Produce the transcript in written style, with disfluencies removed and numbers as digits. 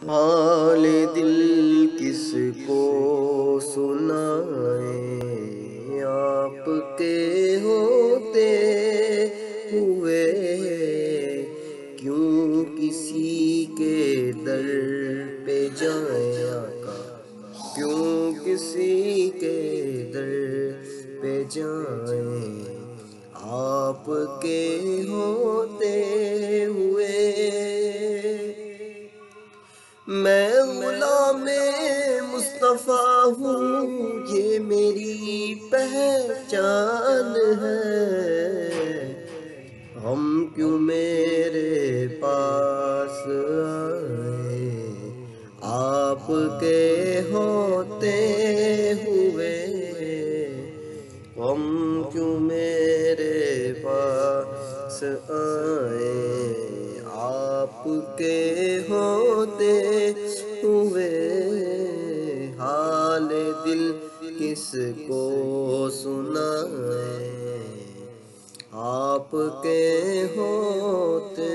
حال دل کس کو سنائیں، آپ کے ہوتے ہوئے کیوں کسی کے در پہ جائیں آقا، کیوں کسی کے در پہ جائیں آپ کے ہوتے ہوئے۔ میں غلام مصطفیٰ ہوں، یہ میری پہچان ہے، ہم کیوں میرے پاس آئے آپ کے ہوتے ہوئے، ہم کیوں میرے پاس آئے آپ کے ہوتے ہوئے۔ حال دل کس کو سنائیں، آپ کے ہوتے